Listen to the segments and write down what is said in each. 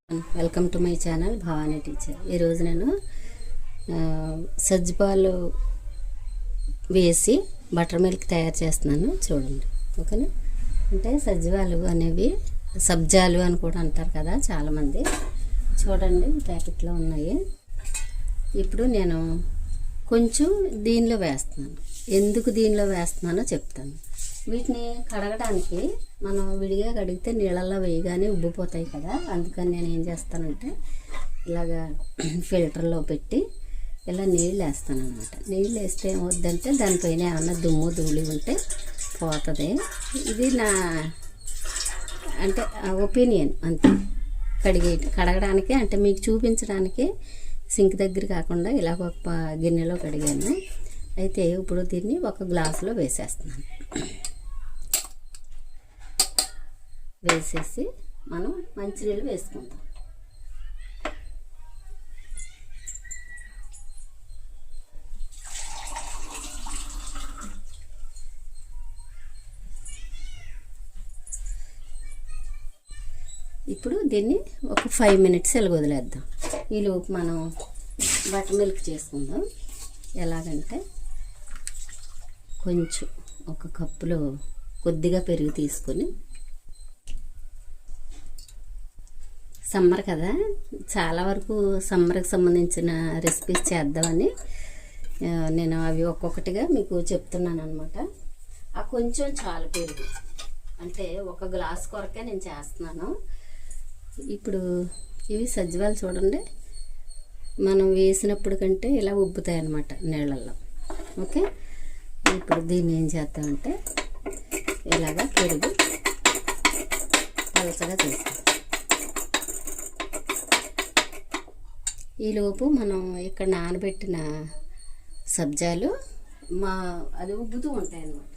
Welcome to my channel Bhavani teacher. ఈరోజు నేను సజ్జపాలు వేసి బటర్ మిల్క్ తయారు చేస్తున్నాను, చూడండి. ఓకేనా? అంటే సజ్జపాలు అనేవి సబ్జాలు అని కూడా అంటారు కదా చాలామంది. చూడండి, ప్యాకెట్లో ఉన్నాయి. ఇప్పుడు నేను కొంచెం దీనిలో వేస్తున్నాను. ఎందుకు దీనిలో వేస్తున్నానో చెప్తాను. వీటిని కడగడానికి మనం విడిగా కడిగితే నీళ్ళల్లో వేయగానే ఉబ్బిపోతాయి కదా, అందుకని నేను ఏం చేస్తానంటే ఇలాగా ఫిల్టర్లో పెట్టి ఇలా నీళ్ళు వేస్తాను అనమాట. నీళ్ళు వేస్తే ఏమవుద్దంటే దానిపైన ఏమన్నా దుమ్ము ధూళి ఉంటే పోతుంది. ఇది నా అంటే ఒపీనియన్ అంతే. కడగడానికి అంటే మీకు చూపించడానికి సింక్ దగ్గర కాకుండా ఇలా ఒక గిన్నెలో కడిగాను. అయితే ఇప్పుడు దీన్ని ఒక గ్లాసులో వేసేస్తున్నాను. వేసేసి మనం మంచినీళ్ళు వేసుకుందాం. ఇప్పుడు దీన్ని ఒక 5 మినిట్స్ ఇలా వదిలేద్దాం. ఈలోపు మనం బటర్ మిల్క్ చేసుకుందాం. ఎలాగంటే కొంచెం ఒక కప్పులో కొద్దిగా పెరుగు తీసుకొని, సమ్మర్ కదా, చాలా వరకు సమ్మర్కి సంబంధించిన రెసిపీస్ చేద్దామని నేను అవి ఒక్కొక్కటిగా మీకు చెప్తున్నాను అనమాట. ఆ కొంచెం చాలు పెరుగు, అంటే ఒక గ్లాస్ కొరకే నేను చేస్తున్నాను. ఇప్పుడు ఇవి సజ్జవాలు చూడండి, మనం వేసినప్పుడు కంటే ఇలా ఉబ్బుతాయి అన్నమాట నీళ్ళల్లో. ఓకే, ఇప్పుడు దీన్ని ఏం చేద్దామంటే ఇలాగా పెరుగు పలచగా చేస్తాం. ఈలోపు మనం ఇక్కడ నానబెట్టిన సబ్జాలు అది ఉబ్బుతూ ఉంటాయి అన్నమాట.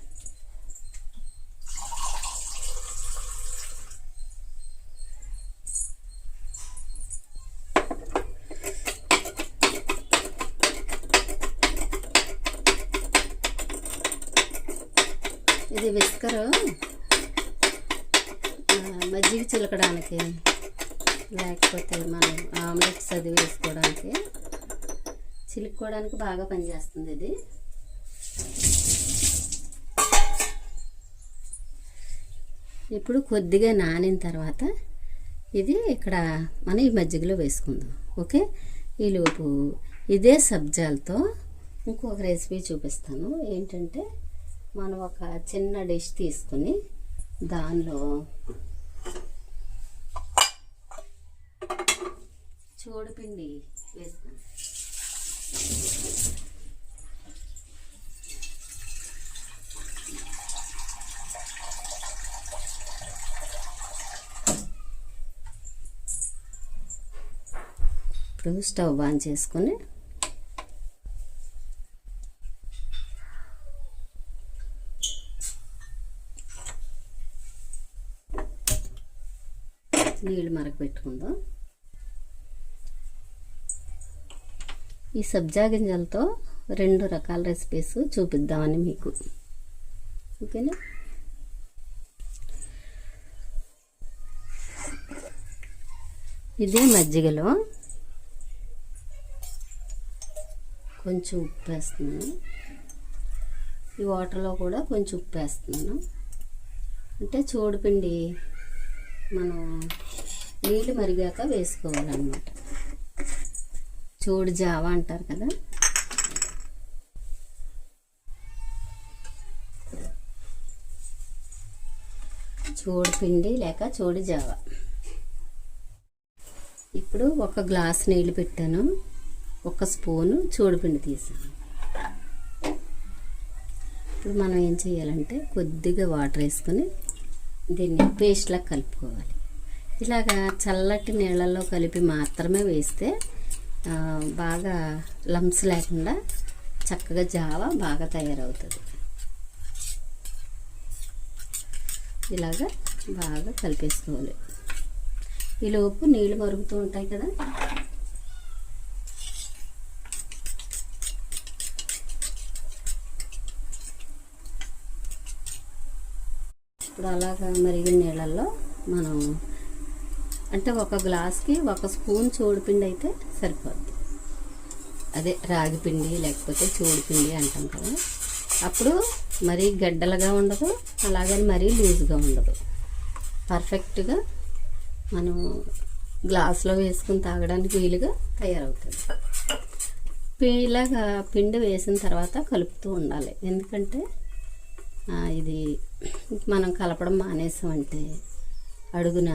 ఇది విస్కరు మజ్జిగ చిలకడానికి, లేకపోతే మనం ఆమ్లెట్స్ అది వేసుకోవడానికి, చిలుక్కోవడానికి బాగా పనిచేస్తుంది ఇది. ఇప్పుడు కొద్దిగా నానిన తర్వాత ఇది ఇక్కడ మనం ఈ మజ్జిగలో వేసుకుందాం. ఓకే, ఈలోపు ఇదే సబ్జాలతో ఇంకొక రెసిపీ చూపిస్తాను. ఏంటంటే మనం ఒక చిన్న డిష్ తీసుకుని దానిలో చోడుపిండి వేసుకుంటాం. ఇప్పుడు స్టవ్ ఆన్ చేసుకొని నీళ్ళు మరగపెట్టుకుందాం. ఈ సబ్జా గింజలతో 2 రకాల రెసిపీస్ చూపిద్దామని మీకు. ఓకేనా? ఇదే మజ్జిగలో కొంచెం ఉప్పు వేస్తున్నాను. ఈ వాటర్లో కూడా కొంచెం ఉప్పు వేస్తున్నాను. అంటే చోడుపిండి మనం నీళ్ళు మరిగాక వేసుకోవాలన్నమాట. చోడు జావా అంటారు కదా. చోడు పిండి లేక చోడు జావా. ఇప్పుడు ఒక గ్లాస్ నీళ్ళు పెట్టాను, 1 స్పూను చోడుపిండి తీసాను. ఇప్పుడు మనం ఏం చేయాలంటే కొద్దిగా వాటర్ వేసుకొని దీన్ని పేస్ట్లా కలుపుకోవాలి. ఇలాగా చల్లటి నీళ్ళల్లో కలిపి మాత్రమే వేస్తే బాగా లంప్స్ లేకుండా చక్కగా జావా బాగా తయారవుతుంది. ఇలాగా బాగా కలిపేసుకోవాలి. ఈలోపు నీళ్ళు మరుగుతూ ఉంటాయి కదా, ఇప్పుడు అలాగా మరిగిన నీళ్ళల్లో మనం అంటే ఒక గ్లాస్కి 1 స్పూన్ చోడుపిండి అయితే సరిపోద్ది. అదే రాగి పిండి లేకపోతే చోడుపిండి అంటాం కదా. అప్పుడు మరీ గడ్డలుగా ఉండదు, అలాగని మరీ లూజ్గా ఉండదు. పర్ఫెక్ట్గా మనం గ్లాస్లో వేసుకుని తాగడానికి వీలుగా తయారవుతుంది. ఇలాగా పిండి వేసిన తర్వాత కలుపుతూ ఉండాలి. ఎందుకంటే ఇది మనం కలపడం మానేసామంటే అడుగున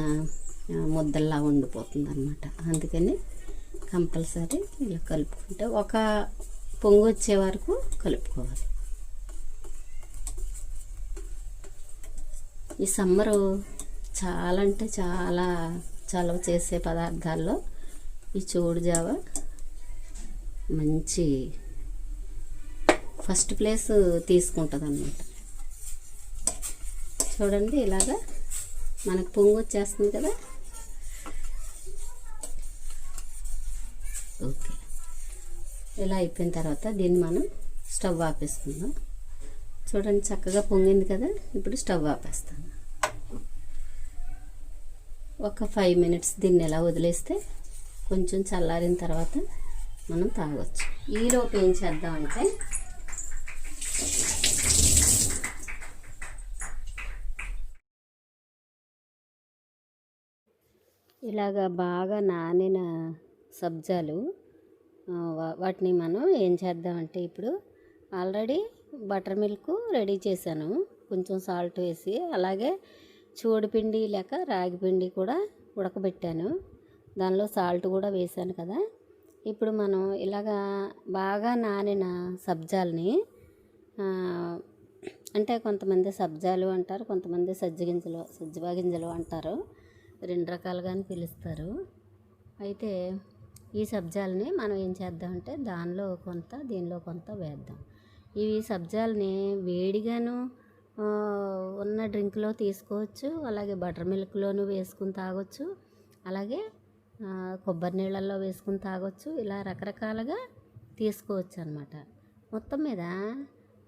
ముద్దల్లా ఉండిపోతుంది అన్నమాట. అందుకని కంపల్సరీ ఇలా కలుపుకుంటే ఒక పొంగు వచ్చే వరకు కలుపుకోవాలి. ఈ సమ్మరు చాలా అంటే చాలా చలవ చేసే పదార్థాల్లో ఈ చోడు జావ మంచి ఫస్ట్ ప్లేస్ తీసుకుంటుంది అన్నమాట. చూడండి, ఇలాగా మనకు పొంగు వచ్చేస్తుంది కదా. ఓకే, ఇలా అయిపోయిన తర్వాత దీన్ని మనం స్టవ్ ఆపేసుకుందాం. చూడండి, చక్కగా పొంగింది కదా. ఇప్పుడు స్టవ్ ఆపేస్తాను. ఒక 5 మినిట్స్ దీన్ని ఎలా వదిలేస్తే కొంచెం చల్లారిన తర్వాత మనం తాగొచ్చు. ఈలోపు ఏం చేద్దామంటే ఇలాగా బాగా నానిన సబ్జాలు, వాటిని మనం ఏం చేద్దామంటే ఇప్పుడు ఆల్రెడీ బటర్ మిల్క్ రెడీ చేశాను కొంచెం సాల్ట్ వేసి. అలాగే చోడుపిండి లేక రాగి పిండి కూడా ఉడకబెట్టాను, దానిలో సాల్ట్ కూడా వేసాను కదా. ఇప్పుడు మనం ఇలాగా బాగా నానిన సబ్జాలని, అంటే కొంతమంది సబ్జాలు అంటారు, కొంతమంది సజ్జవా గింజలు అంటారు, 2 రకాలుగానే పిలుస్తారు. అయితే ఈ సబ్జాలని మనం ఏం చేద్దామంటే దానిలో కొంత దీనిలో కొంత వేద్దాం. ఇవి సబ్జాలని వేడిగాను ఉన్న డ్రింక్లో తీసుకోవచ్చు, అలాగే బటర్ మిల్క్లోనూ వేసుకుని తాగొచ్చు, అలాగే కొబ్బరి నీళ్ళల్లో వేసుకుని తాగొచ్చు. ఇలా రకరకాలుగా తీసుకోవచ్చు అన్నమాట. మొత్తం మీద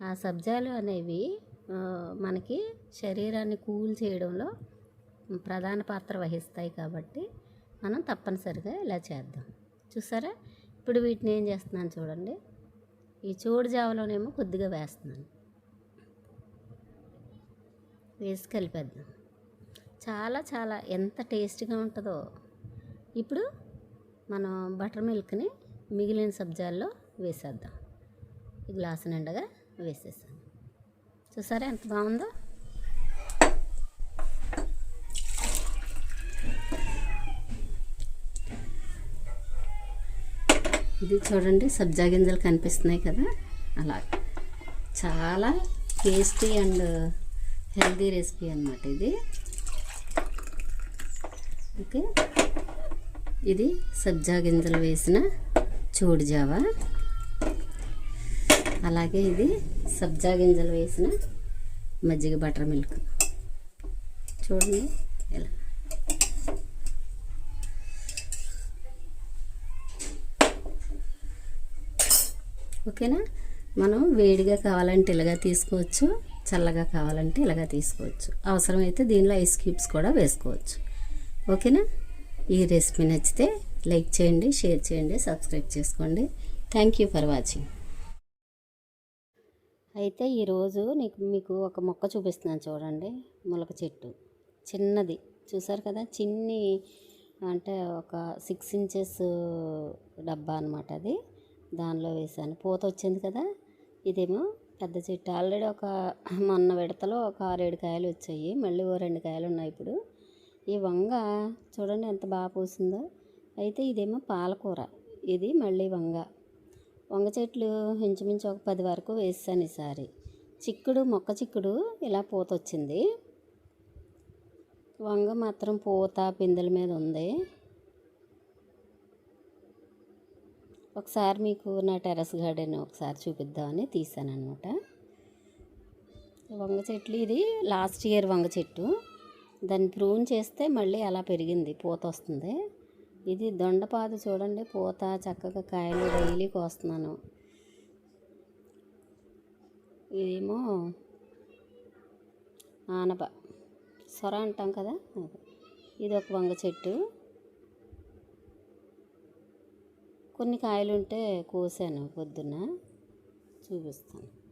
ఆ సబ్జాలు అనేవి మనకి శరీరాన్ని కూల్ చేయడంలో ప్రధాన పాత్ర వహిస్తాయి కాబట్టి మనం తప్పనిసరిగా ఇలా చేద్దాం. చూసారా, ఇప్పుడు వీటిని ఏం చేస్తున్నాను చూడండి. ఈ చోడు జావలోనేమో కొద్దిగా వేస్తున్నాను, వేసి కలిపేద్దాం. చాలా చాలా ఎంత టేస్ట్గా ఉంటుందో. ఇప్పుడు మనం బటర్ మిల్క్ని మిగిలిన సబ్జాల్లో వేసేద్దాం. ఈ గ్లాసు నిండగా వేసేసాను. చూసారా ఎంత బాగుందో. ఇది చూడండి, సబ్జా గింజలు కనిపిస్తున్నాయి కదా. అలా చాలా టేస్టీ అండ్ హెల్దీ రెసిపీ అన్నమాట ఇది. ఓకే, ఇది సబ్జా గింజలు వేసిన చోడు జావా. అలాగే ఇది సబ్జా గింజలు వేసిన మజ్జిగ బటర్ మిల్క్. చూడండి ఇలా. ఓకేనా, మనం వేడిగా కావాలంటే ఇలాగా తీసుకోవచ్చు, చల్లగా కావాలంటే ఇలాగా తీసుకోవచ్చు. అవసరమైతే దీనిలో ఐస్ క్యూబ్స్ కూడా వేసుకోవచ్చు. ఓకేనా, ఈ రెసిపీ నచ్చితే లైక్ చేయండి, షేర్ చేయండి, సబ్స్క్రైబ్ చేసుకోండి. Thank you for watching. అయితే ఈరోజు మీకు ఒక మొక్క చూపిస్తున్నాను చూడండి. మొలక చెట్టు చిన్నది చూసారు కదా, చిన్ని అంటే ఒక 6 ఇంచెస్ డబ్బా అనమాట అది. దానిలో వేసాను, పూత వచ్చింది కదా. ఇదేమో పెద్ద చెట్టు. ఆల్రెడీ మొన్న విడతలో ఒక 6-7 కాయలు వచ్చాయి, మళ్ళీ 2 కాయలు ఉన్నాయి ఇప్పుడు. ఈ వంగ చూడండి ఎంత బాగా పూసిందో. అయితే ఇదేమో పాలకూర, ఇది మళ్ళీ వంగ చెట్లు ఇంచుమించు ఒక 10 వరకు వేసాను ఈసారి. మొక్క చిక్కుడు ఇలా పూత వచ్చింది. వంగ మాత్రం పూత పిందెల మీద ఉంది. ఒకసారి మీకు నా టెర్రస్ గార్డెన్ ఒకసారి చూపిద్దామని తీసాను అనమాట. వంగ చెట్లు, ఇది లాస్ట్ ఇయర్ వంగ చెట్టు. దాన్ని ప్రూన్ చేస్తే మళ్ళీ అలా పెరిగింది, పూత వస్తుంది. ఇది దొండపాదు చూడండి, పూత చక్కగా కాయలు డైలీ కోస్తున్నాను. ఇదేమో ఆనప సొర అంటాం కదా, ఇది ఒక వంగ చెట్టు. కొన్ని కాయలుంటే కోసాను పొద్దున్న, చూపిస్తాను.